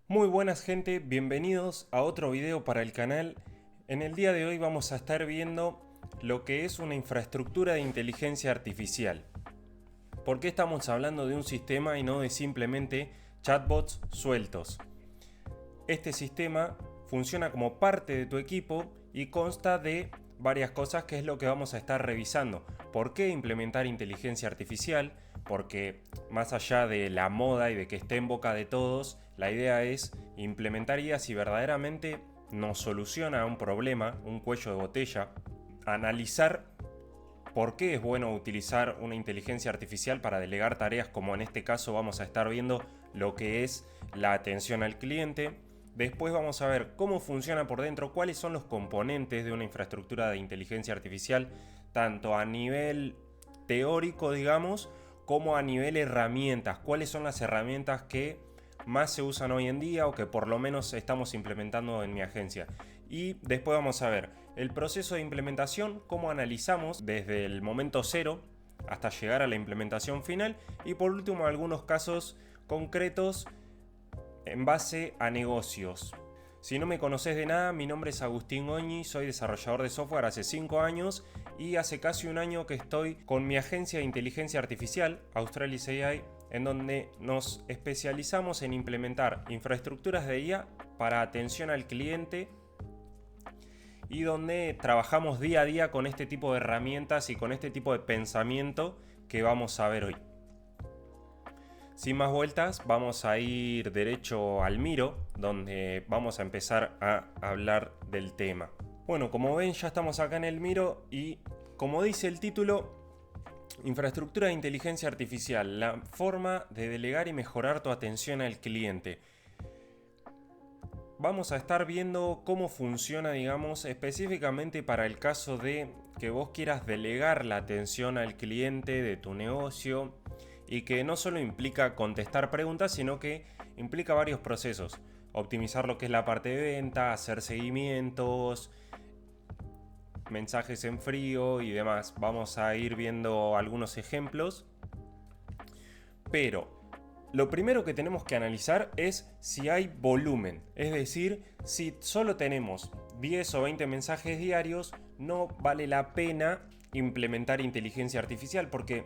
Muy buenas gente, bienvenidos a otro video para el canal. En el día de hoy vamos a estar viendo lo que es una infraestructura de inteligencia artificial. ¿Por qué estamos hablando de un sistema y no de simplemente chatbots sueltos? Este sistema funciona como parte de tu equipo y consta de varias cosas que es lo que vamos a estar revisando. ¿Por qué implementar inteligencia artificial? Porque más allá de la moda y de que esté en boca de todos, la idea es implementar IA si verdaderamente nos soluciona un problema, un cuello de botella, analizar por qué es bueno utilizar una inteligencia artificial para delegar tareas, como en este caso vamos a estar viendo lo que es la atención al cliente. Después vamos a ver cómo funciona por dentro, cuáles son los componentes de una infraestructura de inteligencia artificial, tanto a nivel teórico, digamos, como a nivel herramientas. Cuáles son las herramientas que más se usan hoy en día o que por lo menos estamos implementando en mi agencia. Y después vamos a ver el proceso de implementación, cómo analizamos desde el momento cero hasta llegar a la implementación final, y por último algunos casos concretos en base a negocios. Si no me conoces de nada, mi nombre es Agustín Oñi, soy desarrollador de software hace 5 años y hace casi un año que estoy con mi agencia de inteligencia artificial, Australis AI, en donde nos especializamos en implementar infraestructuras de IA para atención al cliente y donde trabajamos día a día con este tipo de herramientas y con este tipo de pensamiento que vamos a ver hoy. Sin más vueltas, vamos a ir derecho al Miro, donde vamos a empezar a hablar del tema. Bueno, como ven, ya estamos acá en el Miro y, como dice el título, infraestructura de inteligencia artificial, la forma de delegar y mejorar tu atención al cliente. Vamos a estar viendo cómo funciona, digamos, específicamente para el caso de que vos quieras delegar la atención al cliente de tu negocio, y que no solo implica contestar preguntas, sino que implica varios procesos. Optimizar lo que es la parte de venta, hacer seguimientos, mensajes en frío y demás. Vamos a ir viendo algunos ejemplos. Pero lo primero que tenemos que analizar es si hay volumen. Es decir, si solo tenemos 10 o 20 mensajes diarios, no vale la pena implementar inteligencia artificial, porque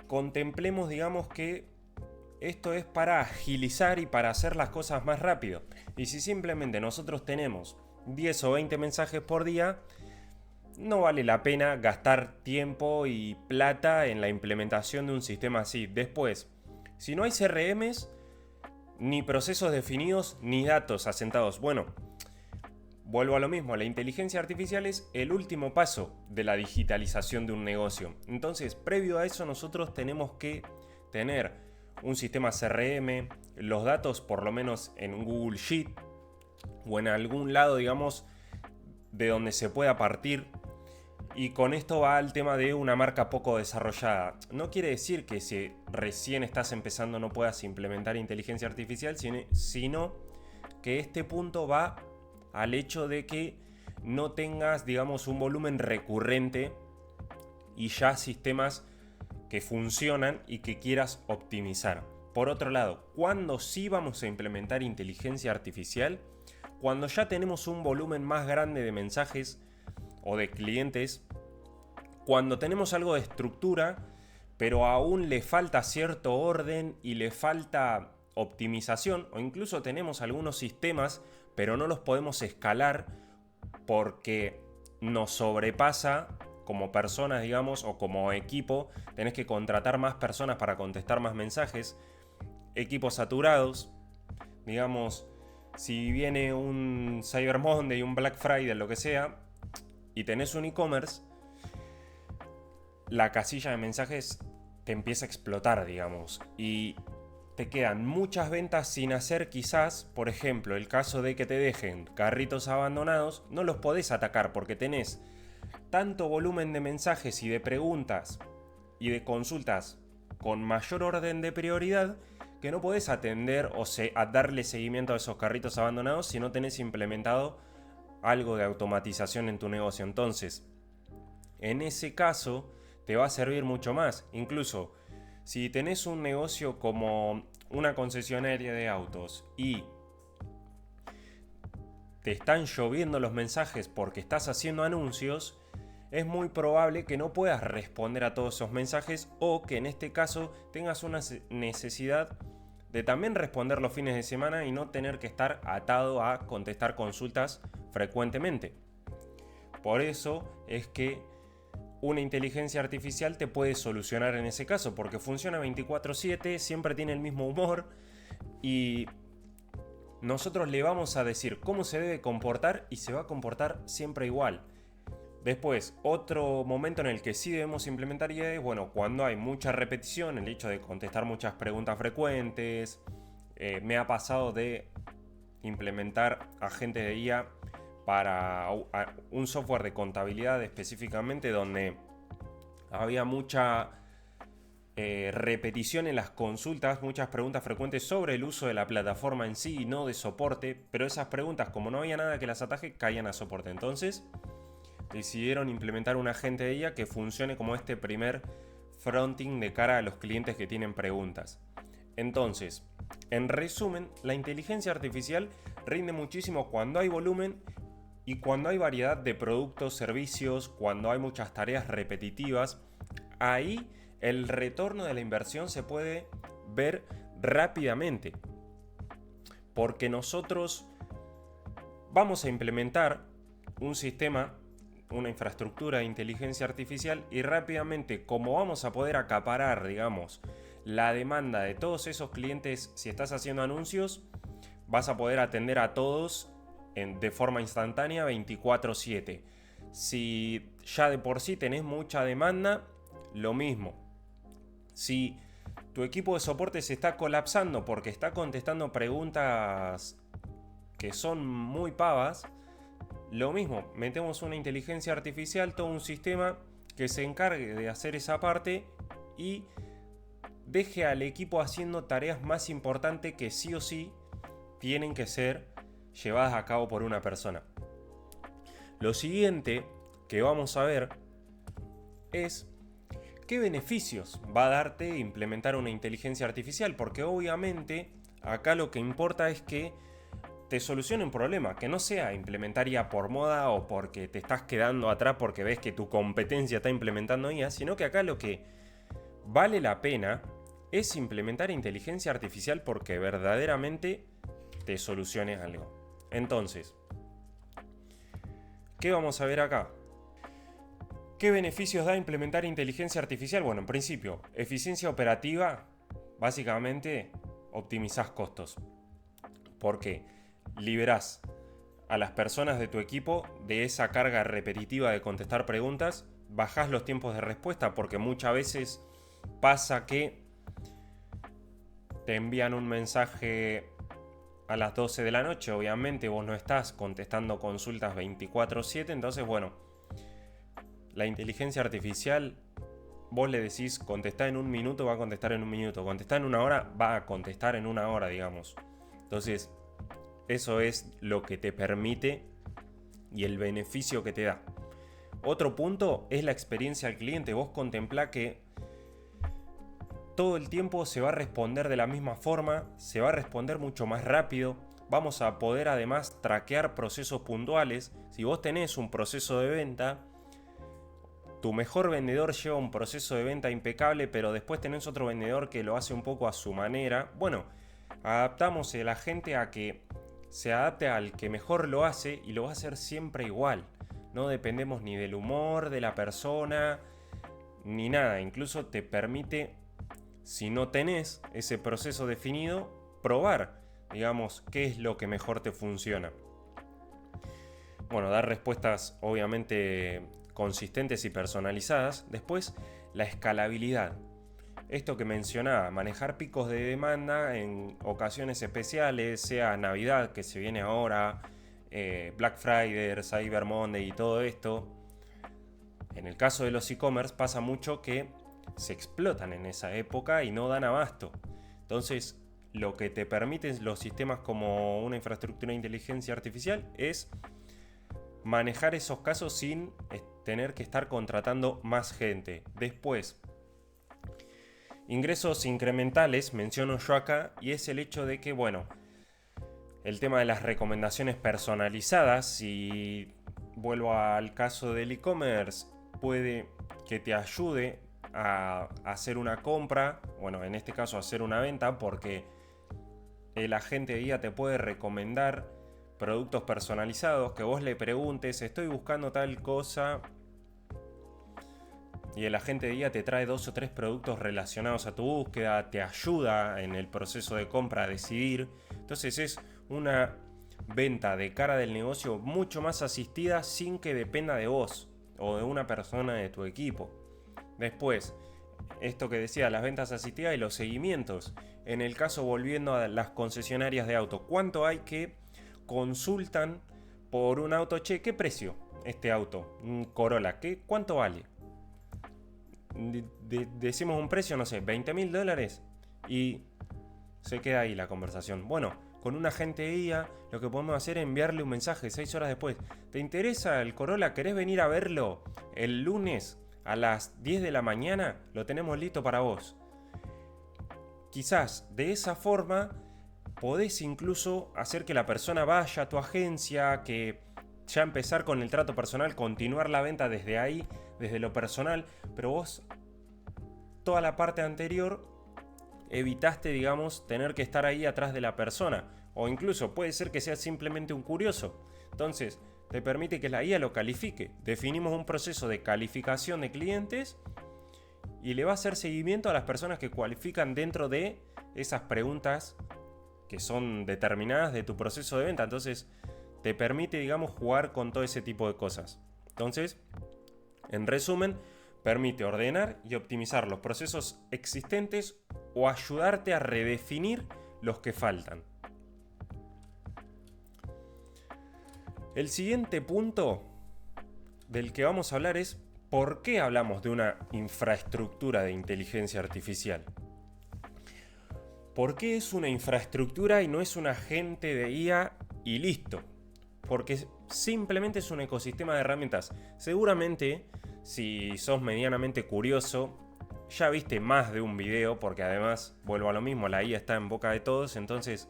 contemplemos, digamos, que esto es para agilizar y para hacer las cosas más rápido. Y si simplemente nosotros tenemos 10 o 20 mensajes por día, no vale la pena gastar tiempo y plata en la implementación de un sistema así. Después, si no hay CRMs, ni procesos definidos, ni datos asentados. Bueno, vuelvo a lo mismo, la inteligencia artificial es el último paso de la digitalización de un negocio. Entonces, previo a eso, nosotros tenemos que tener un sistema CRM, los datos por lo menos en un Google Sheet o en algún lado, digamos, de donde se pueda partir. Y con esto va el tema de una marca poco desarrollada. No quiere decir que si recién estás empezando no puedas implementar inteligencia artificial, sino que este punto va al hecho de que no tengas, digamos, un volumen recurrente y ya sistemas que funcionan y que quieras optimizar. Por otro lado, ¿cuándo sí vamos a implementar inteligencia artificial? Cuando ya tenemos un volumen más grande de mensajes o de clientes, cuando tenemos algo de estructura, pero aún le falta cierto orden y le falta optimización, o incluso tenemos algunos sistemas pero no los podemos escalar porque nos sobrepasa como personas, digamos, o como equipo. Tenés que contratar más personas para contestar más mensajes, equipos saturados, digamos. Si viene un Cyber Monday, un Black Friday, lo que sea, y tenés un e-commerce, la casilla de mensajes te empieza a explotar, digamos, y te quedan muchas ventas sin hacer. Quizás, por ejemplo, el caso de que te dejen carritos abandonados, no los podés atacar porque tenés tanto volumen de mensajes y de preguntas y de consultas con mayor orden de prioridad, que no podés atender o darle seguimiento a esos carritos abandonados si no tenés implementado algo de automatización en tu negocio. Entonces, en ese caso te va a servir mucho más. Incluso si tenés un negocio como una concesionaria de autos y te están lloviendo los mensajes porque estás haciendo anuncios, es muy probable que no puedas responder a todos esos mensajes o que en este caso tengas una necesidad de también responder los fines de semana y no tener que estar atado a contestar consultas frecuentemente. Por eso es que una inteligencia artificial te puede solucionar en ese caso, porque funciona 24/7, siempre tiene el mismo humor y nosotros le vamos a decir cómo se debe comportar y se va a comportar siempre igual. Después, otro momento en el que sí debemos implementar IA es, bueno, cuando hay mucha repetición, el hecho de contestar muchas preguntas frecuentes. Me ha pasado de implementar agentes de IA para un software de contabilidad específicamente donde había mucha repetición en las consultas, muchas preguntas frecuentes sobre el uso de la plataforma en sí y no de soporte, pero esas preguntas, como no había nada que las ataje, caían a soporte. Entonces decidieron implementar un agente de IA que funcione como este primer fronting de cara a los clientes que tienen preguntas. Entonces, en resumen, la inteligencia artificial rinde muchísimo cuando hay volumen y cuando hay variedad de productos, servicios, cuando hay muchas tareas repetitivas. Ahí el retorno de la inversión se puede ver rápidamente, porque nosotros vamos a implementar un sistema, una infraestructura de inteligencia artificial y rápidamente, como vamos a poder acaparar, digamos, la demanda de todos esos clientes, si estás haciendo anuncios, vas a poder atender a todos de forma instantánea 24/7. Si ya de por sí tenés mucha demanda, lo mismo. Si tu equipo de soporte se está colapsando porque está contestando preguntas que son muy pavas, lo mismo, metemos una inteligencia artificial, todo un sistema que se encargue de hacer esa parte y deje al equipo haciendo tareas más importantes que sí o sí tienen que ser llevadas a cabo por una persona. Lo siguiente que vamos a ver es qué beneficios va a darte implementar una inteligencia artificial, porque obviamente acá lo que importa es que te solucione un problema, que no sea implementar IA por moda o porque te estás quedando atrás porque ves que tu competencia está implementando IA, sino que acá lo que vale la pena es implementar inteligencia artificial porque verdaderamente te solucione algo. Entonces, ¿qué vamos a ver acá? ¿Qué beneficios da implementar inteligencia artificial? Bueno, en principio, eficiencia operativa, básicamente optimizás costos. ¿Por qué? Liberás a las personas de tu equipo de esa carga repetitiva de contestar preguntas, bajás los tiempos de respuesta porque muchas veces pasa que te envían un mensaje a las 12 de la noche, obviamente vos no estás contestando consultas 24/7, entonces bueno, la inteligencia artificial, vos le decís contestar en un minuto, va a contestar en un minuto, contestar en una hora, va a contestar en una hora, digamos. Entonces, eso es lo que te permite y el beneficio que te da. Otro punto es la experiencia al cliente. Vos contemplá que todo el tiempo se va a responder de la misma forma, se va a responder mucho más rápido. Vamos a poder además traquear procesos puntuales. Si vos tenés un proceso de venta, tu mejor vendedor lleva un proceso de venta impecable, pero después tenés otro vendedor que lo hace un poco a su manera. Bueno, adaptamos a la gente a que se adapte al que mejor lo hace y lo va a hacer siempre igual. No dependemos ni del humor de la persona, ni nada. Incluso te permite, si no tenés ese proceso definido, probar, digamos, qué es lo que mejor te funciona. Bueno, dar respuestas obviamente consistentes y personalizadas. Después, la escalabilidad. Esto que mencionaba, manejar picos de demanda en ocasiones especiales, sea Navidad, que se viene ahora, Black Friday, Cyber Monday y todo esto. En el caso de los e-commerce pasa mucho que se explotan en esa época y no dan abasto. Entonces, lo que te permiten los sistemas como una infraestructura de inteligencia artificial es manejar esos casos sin tener que estar contratando más gente. Después, ingresos incrementales menciono yo acá, y es el hecho de que, bueno, el tema de las recomendaciones personalizadas, si vuelvo al caso del e-commerce, puede que te ayude a hacer una compra, bueno, en este caso hacer una venta, porque el agente de guía te puede recomendar productos personalizados, que vos le preguntes, estoy buscando tal cosa, y el agente de guía te trae 2 o 3 productos relacionados a tu búsqueda, te ayuda en el proceso de compra a decidir. Entonces es una venta de cara del negocio mucho más asistida sin que dependa de vos o de una persona de tu equipo. Después, esto que decía, las ventas asistidas y los seguimientos. En el caso, volviendo a las concesionarias de auto, ¿cuánto hay que consultan por un auto? Che, ¿qué precio este auto? Un Corolla, ¿cuánto vale? Decimos un precio, no sé, $20.000, y se queda ahí la conversación. Bueno, con un agente de guía lo que podemos hacer es enviarle un mensaje 6 horas después. ¿Te interesa el Corolla? ¿Querés venir a verlo el lunes a las 10 de la mañana? Lo tenemos listo para vos. Quizás de esa forma podés incluso hacer que la persona vaya a tu agencia, que ya empezar con el trato personal, continuar la venta desde ahí, desde lo personal, pero vos toda la parte anterior evitaste, digamos, tener que estar ahí atrás de la persona, o incluso puede ser que sea simplemente un curioso. Entonces te permite que la guía lo califique. Definimos un proceso de calificación de clientes y le va a hacer seguimiento a las personas que cualifican dentro de esas preguntas que son determinadas de tu proceso de venta. Entonces te permite, digamos, jugar con todo ese tipo de cosas. Entonces, en resumen, permite ordenar y optimizar los procesos existentes o ayudarte a redefinir los que faltan. El siguiente punto del que vamos a hablar es ¿por qué hablamos de una infraestructura de inteligencia artificial? ¿Por qué es una infraestructura y no es un agente de IA y listo? Porque simplemente es un ecosistema de herramientas. Seguramente, si sos medianamente curioso, ya viste más de un video, porque además, vuelvo a lo mismo, la IA está en boca de todos, entonces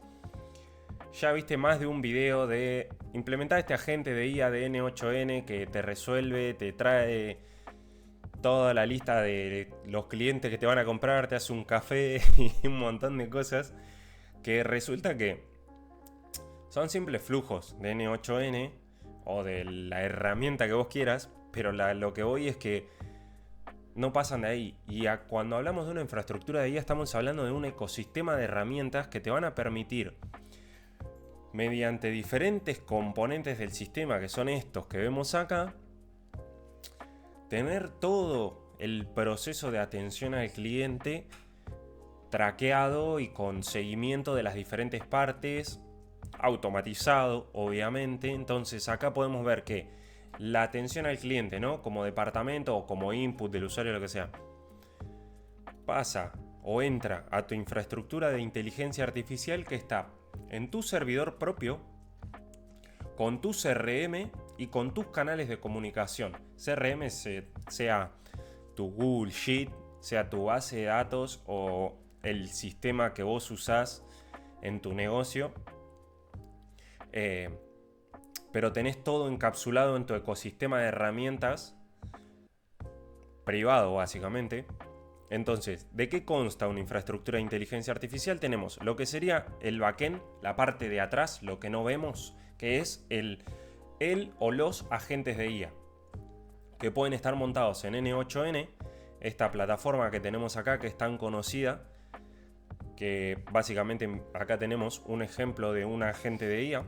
ya viste más de un video de implementar este agente de IA de N8N que te resuelve, te trae toda la lista de los clientes que te van a comprar, te hace un café y un montón de cosas que resulta que son simples flujos de N8N o de la herramienta que vos quieras, pero lo que voy es que no pasan de ahí. Y cuando hablamos de una infraestructura de IA estamos hablando de un ecosistema de herramientas que te van a permitir, mediante diferentes componentes del sistema, que son estos que vemos acá, tener todo el proceso de atención al cliente traqueado y con seguimiento de las diferentes partes, automatizado, obviamente. Entonces acá podemos ver que la atención al cliente, ¿no?, como departamento o como input del usuario, lo que sea, pasa o entra a tu infraestructura de inteligencia artificial que está en tu servidor propio, con tu CRM y con tus canales de comunicación. CRM sea tu Google Sheet, sea tu base de datos o el sistema que vos usás en tu negocio. Pero tenés todo encapsulado en tu ecosistema de herramientas privado, básicamente. Entonces, ¿de qué consta una infraestructura de inteligencia artificial? Tenemos lo que sería el backend, la parte de atrás, lo que no vemos, que es el o los agentes de IA, que pueden estar montados en N8N, esta plataforma que tenemos acá, que es tan conocida, que básicamente acá tenemos un ejemplo de un agente de IA,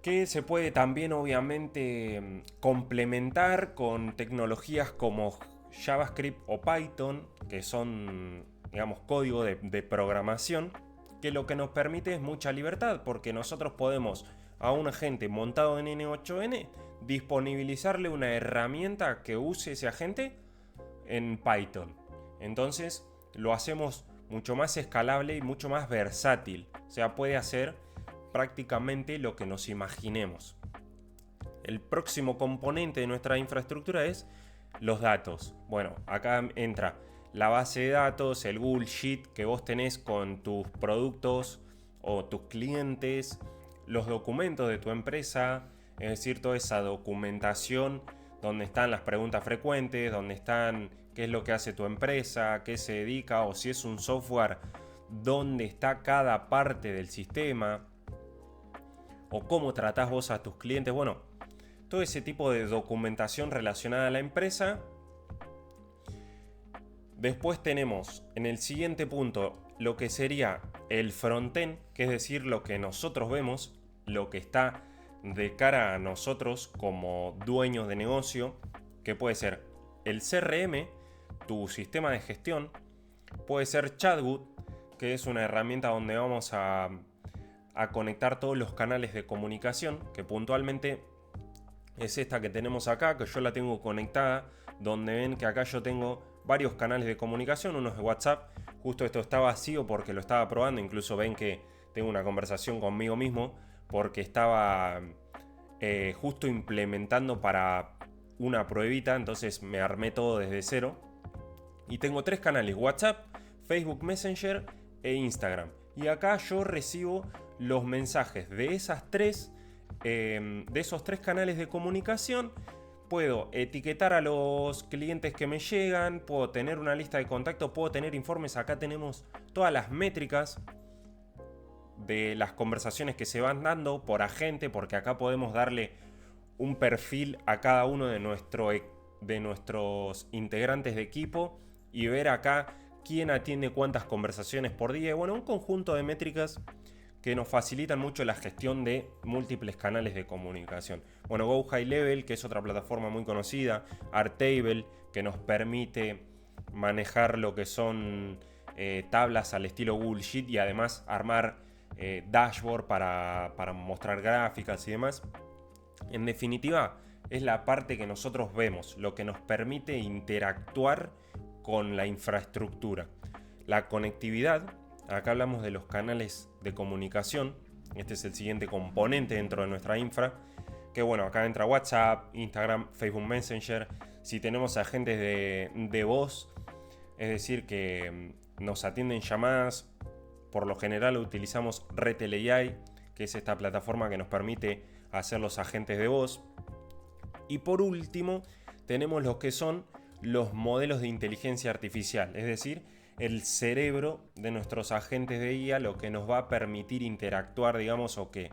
que se puede también obviamente complementar con tecnologías como JavaScript o Python, que son, digamos, código de programación, que lo que nos permite es mucha libertad, porque nosotros podemos a un agente montado en N8N disponibilizarle una herramienta que use ese agente en Python. Entonces lo hacemos mucho más escalable y mucho más versátil. O sea, puede hacer prácticamente lo que nos imaginemos. El próximo componente de nuestra infraestructura es los datos. Bueno, acá entra la base de datos, el Google Sheet que vos tenés con tus productos o tus clientes, los documentos de tu empresa, es decir, toda esa documentación donde están las preguntas frecuentes, donde están qué es lo que hace tu empresa, a qué se dedica, o si es un software, dónde está cada parte del sistema, o cómo tratás vos a tus clientes. Bueno, todo ese tipo de documentación relacionada a la empresa. Después tenemos en el siguiente punto lo que sería el frontend, que es decir, lo que nosotros vemos, lo que está de cara a nosotros como dueños de negocio, que puede ser el CRM, tu sistema de gestión, puede ser Chatwood, que es una herramienta donde vamos a conectar todos los canales de comunicación, que puntualmente es esta que tenemos acá, que yo la tengo conectada, donde ven que acá yo tengo varios canales de comunicación, uno es de WhatsApp, justo esto está vacío porque lo estaba probando, incluso ven que tengo una conversación conmigo mismo, porque estaba justo implementando para una pruebita, entonces me armé todo desde cero. Y tengo 3 canales, WhatsApp, Facebook Messenger e Instagram. Y acá yo recibo los mensajes de esos tres canales de comunicación. Puedo etiquetar a los clientes que me llegan, puedo tener una lista de contactos, puedo tener informes. Acá tenemos todas las métricas de las conversaciones que se van dando por agente, porque acá podemos darle un perfil a cada uno de nuestros integrantes de equipo y ver acá quién atiende cuántas conversaciones por día. Bueno, un conjunto de métricas que nos facilitan mucho la gestión de múltiples canales de comunicación. Bueno, Go High Level, que es otra plataforma muy conocida, Airtable, que nos permite manejar lo que son tablas al estilo Google Sheet y además armar dashboard para mostrar gráficas y demás. En definitiva, es la parte que nosotros vemos, lo que nos permite interactuar con la infraestructura. La conectividad, acá hablamos de los canales de comunicación, este es el siguiente componente dentro de nuestra infra, que bueno, acá entra WhatsApp, Instagram, Facebook Messenger. Si tenemos agentes de voz, es decir, que nos atienden llamadas, por lo general utilizamos Retel AI, que es esta plataforma que nos permite hacer los agentes de voz. Y por último, tenemos lo que son los modelos de inteligencia artificial, es decir, el cerebro de nuestros agentes de IA, lo que nos va a permitir interactuar, digamos, o que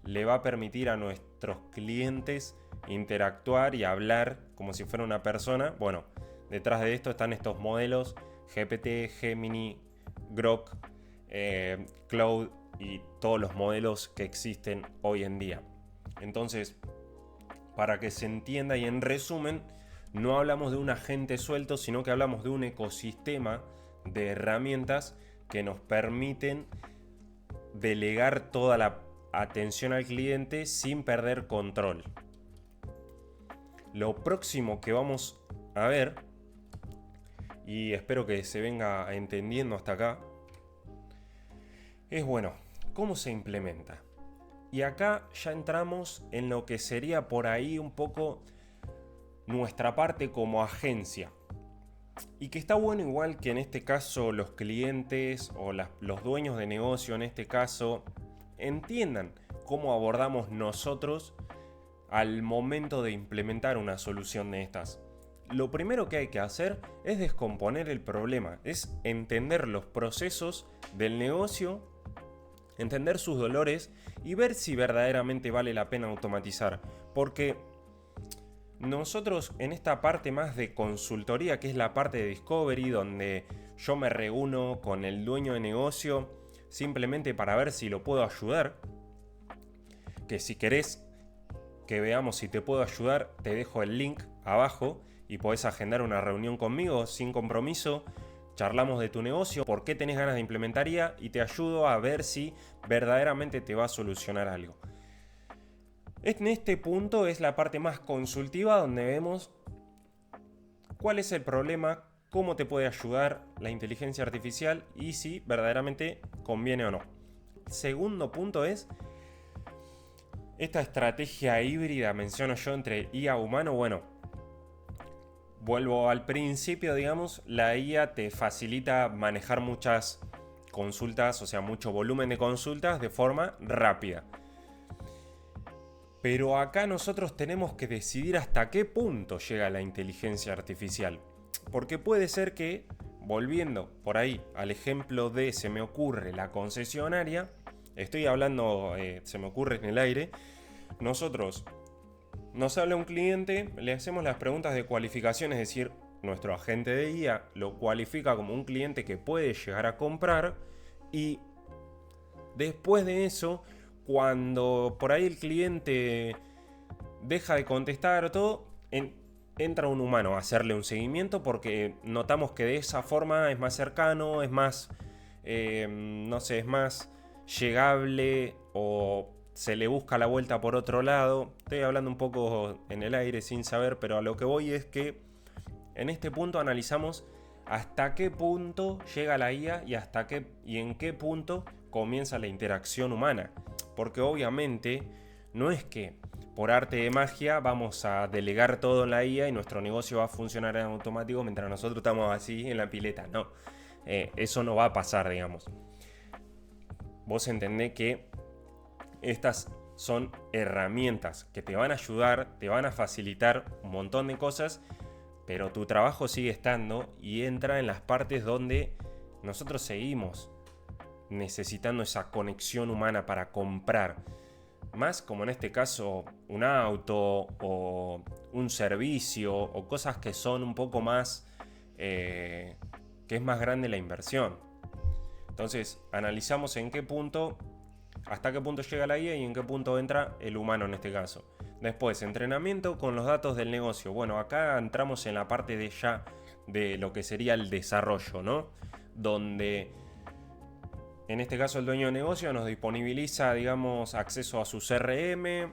le va a permitir a nuestros clientes interactuar y hablar como si fuera una persona. Bueno, detrás de esto están estos modelos GPT, Gemini, Grok, Cloud y todos los modelos que existen hoy en día. Entonces, para que se entienda y en resumen, no hablamos de un agente suelto, sino que hablamos de un ecosistema de herramientas que nos permiten delegar toda la atención al cliente sin perder control. Lo próximo que vamos a ver, y espero que se venga entendiendo hasta acá, es bueno, ¿cómo se implementa? Y acá ya entramos en lo que sería por ahí un poco nuestra parte como agencia. Y que está bueno igual que en este caso los clientes o los dueños de negocio en este caso entiendan cómo abordamos nosotros al momento de implementar una solución de estas. Lo primero que hay que hacer es descomponer el problema, es entender los procesos del negocio, entender sus dolores y ver si verdaderamente vale la pena automatizar. Porque nosotros en esta parte más de consultoría, que es la parte de Discovery, donde yo me reúno con el dueño de negocio simplemente para ver si lo puedo ayudar, que si querés que veamos si te puedo ayudar, te dejo el link abajo y podés agendar una reunión conmigo sin compromiso. Charlamos de tu negocio, por qué tenés ganas de implementar IA y te ayudo a ver si verdaderamente te va a solucionar algo. En este punto es la parte más consultiva donde vemos cuál es el problema, cómo te puede ayudar la inteligencia artificial y si verdaderamente conviene o no. Segundo punto es esta estrategia híbrida, menciono yo, entre IA humano. Bueno, vuelvo al principio, digamos, la IA te facilita manejar muchas consultas, o sea, mucho volumen de consultas de forma rápida. Pero acá nosotros tenemos que decidir hasta qué punto llega la inteligencia artificial. Porque puede ser que, volviendo por ahí al ejemplo de se me ocurre la concesionaria, estoy hablando, se me ocurre en el aire, nosotros nos habla un cliente, le hacemos las preguntas de cualificación, es decir, nuestro agente de IA lo cualifica como un cliente que puede llegar a comprar y después de eso, cuando por ahí el cliente deja de contestar o todo, entra un humano a hacerle un seguimiento porque notamos que de esa forma es más cercano, es más, no sé, es más llegable o se le busca la vuelta por otro lado. Estoy hablando un poco en el aire sin saber, pero a lo que voy es que en este punto analizamos hasta qué punto llega la IA y en qué punto comienza la interacción humana. Porque obviamente no es que por arte de magia vamos a delegar todo en la IA y nuestro negocio va a funcionar en automático mientras nosotros estamos así en la pileta. No, eso no va a pasar, digamos. Vos entendés que estas son herramientas que te van a ayudar, te van a facilitar un montón de cosas, pero tu trabajo sigue estando y entra en las partes donde nosotros seguimos necesitando esa conexión humana para comprar. Más como en este caso un auto o un servicio o cosas que son un poco más, que es más grande la inversión. Entonces analizamos hasta qué punto llega la IA y en qué punto entra el humano en este caso. Después, entrenamiento con los datos del negocio. Bueno, acá entramos en la parte de lo que sería el desarrollo, ¿no? Donde en este caso el dueño de negocio nos disponibiliza, digamos, acceso a su CRM,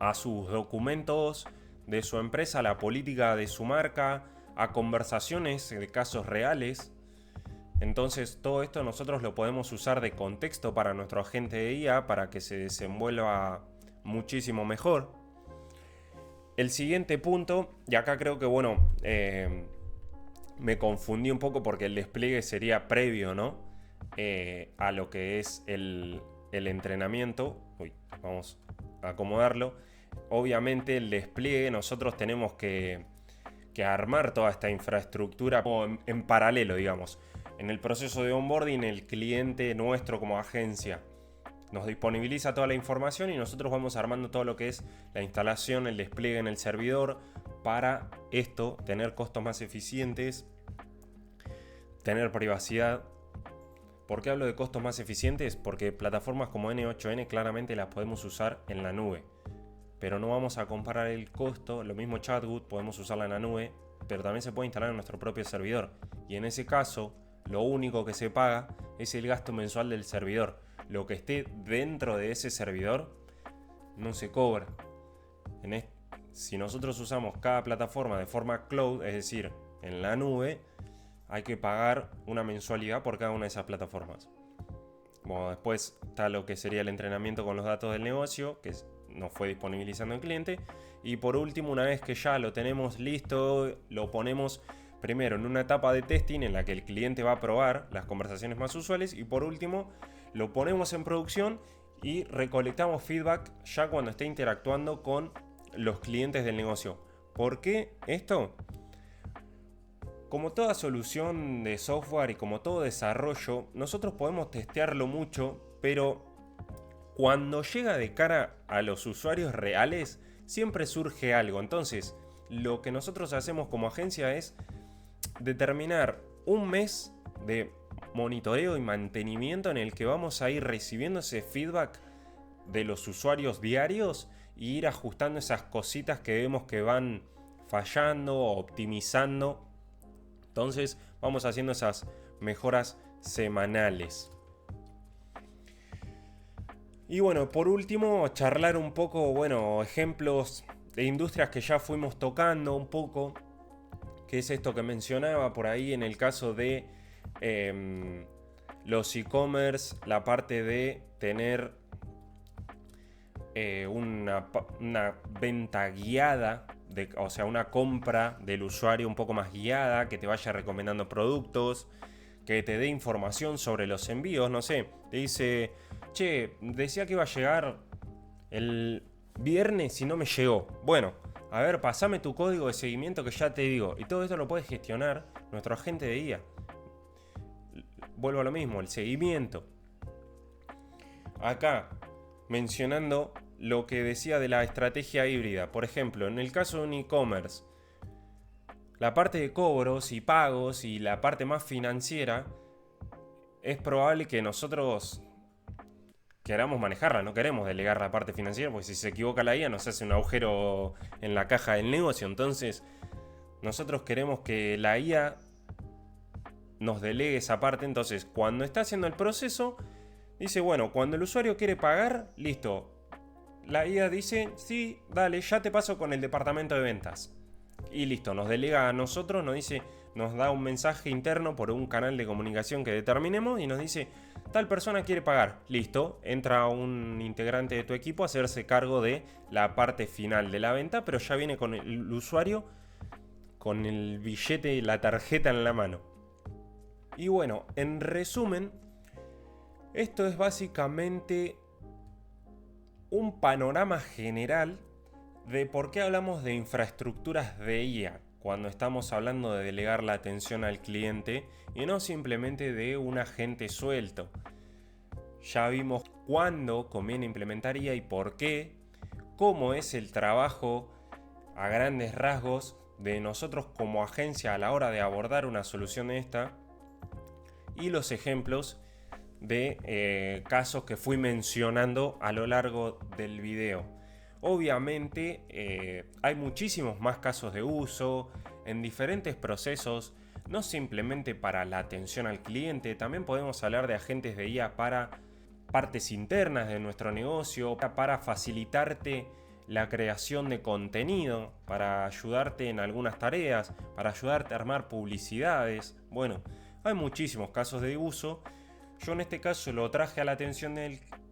a sus documentos de su empresa, a la política de su marca, a conversaciones de casos reales. Entonces todo esto nosotros lo podemos usar de contexto para nuestro agente de IA para que se desenvuelva muchísimo mejor. El siguiente punto, y acá creo que me confundí un poco porque el despliegue sería previo, ¿no? A lo que es el entrenamiento. Vamos a acomodarlo. Obviamente el despliegue nosotros tenemos que armar toda esta infraestructura en paralelo, digamos. En el proceso de onboarding, el cliente nuestro como agencia nos disponibiliza toda la información y nosotros vamos armando todo lo que es la instalación, el despliegue en el servidor para esto, tener costos más eficientes, tener privacidad. ¿Por qué hablo de costos más eficientes? Porque plataformas como N8N claramente las podemos usar en la nube, pero no vamos a comparar el costo. Lo mismo Chatwood, podemos usarla en la nube, pero también se puede instalar en nuestro propio servidor. Y en ese caso, lo único que se paga es el gasto mensual del servidor. Lo que esté dentro de ese servidor no se cobra. Si nosotros usamos cada plataforma de forma cloud, es decir, en la nube, hay que pagar una mensualidad por cada una de esas plataformas. Bueno, después está lo que sería el entrenamiento con los datos del negocio, que nos fue disponibilizando el cliente. Y por último, una vez que ya lo tenemos listo, lo ponemos primero en una etapa de testing en la que el cliente va a probar las conversaciones más usuales y por último lo ponemos en producción y recolectamos feedback ya cuando esté interactuando con los clientes del negocio. ¿Por qué esto? Como toda solución de software y como todo desarrollo, nosotros podemos testearlo mucho, pero cuando llega de cara a los usuarios reales, siempre surge algo. Entonces, lo que nosotros hacemos como agencia es determinar un mes de monitoreo y mantenimiento en el que vamos a ir recibiendo ese feedback de los usuarios diarios e ir ajustando esas cositas que vemos que van fallando o optimizando. Entonces vamos haciendo esas mejoras semanales. Y bueno, por último, charlar un poco, ejemplos de industrias que ya fuimos tocando un poco. Que es esto que mencionaba por ahí en el caso de los e-commerce, la parte de tener una venta guiada o sea, una compra del usuario un poco más guiada, que te vaya recomendando productos, que te dé información sobre los envíos, no sé, te dice, che, decía que iba a llegar el viernes y no me llegó. Bueno, a ver, pasame tu código de seguimiento que ya te digo. Y todo esto lo puede gestionar nuestro agente de IA. Vuelvo a lo mismo, el seguimiento. Acá, mencionando lo que decía de la estrategia híbrida. Por ejemplo, en el caso de un e-commerce, la parte de cobros y pagos y la parte más financiera, es probable que nosotros queramos manejarla, no queremos delegar la parte financiera, porque si se equivoca la IA nos hace un agujero en la caja del negocio. Entonces, nosotros queremos que la IA nos delegue esa parte. Entonces, cuando está haciendo el proceso, dice, bueno, cuando el usuario quiere pagar, listo. La IA dice, sí, dale, ya te paso con el departamento de ventas. Y listo, nos delega a nosotros, nos da un mensaje interno por un canal de comunicación que determinemos y nos dice, tal persona quiere pagar. Listo, entra un integrante de tu equipo a hacerse cargo de la parte final de la venta, pero ya viene con el usuario con el billete y la tarjeta en la mano. Y bueno, en resumen, esto es básicamente un panorama general de por qué hablamos de infraestructuras de IA cuando estamos hablando de delegar la atención al cliente y no simplemente de un agente suelto. Ya vimos cuándo conviene implementar IA y por qué, cómo es el trabajo a grandes rasgos de nosotros como agencia a la hora de abordar una solución de esta y los ejemplos de casos que fui mencionando a lo largo del video. Obviamente hay muchísimos más casos de uso en diferentes procesos, no simplemente para la atención al cliente, también podemos hablar de agentes de IA para partes internas de nuestro negocio, para facilitarte la creación de contenido, para ayudarte en algunas tareas, para ayudarte a armar publicidades. Bueno, hay muchísimos casos de uso. Yo en este caso lo traje a la atención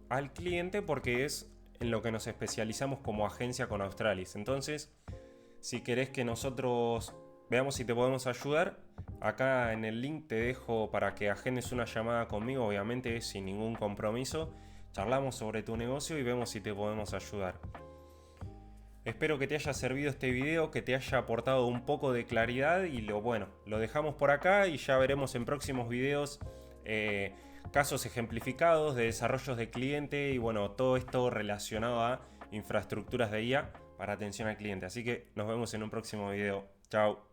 al cliente porque es en lo que nos especializamos como agencia con Australis. Entonces, si querés que nosotros veamos si te podemos ayudar, acá en el link te dejo para que agendes una llamada conmigo, obviamente sin ningún compromiso. Charlamos sobre tu negocio y vemos si te podemos ayudar. Espero que te haya servido este video, que te haya aportado un poco de claridad y lo dejamos por acá y ya veremos en próximos videos casos ejemplificados de desarrollos de cliente y bueno, todo esto relacionado a infraestructuras de IA para atención al cliente. Así que nos vemos en un próximo video. Chao.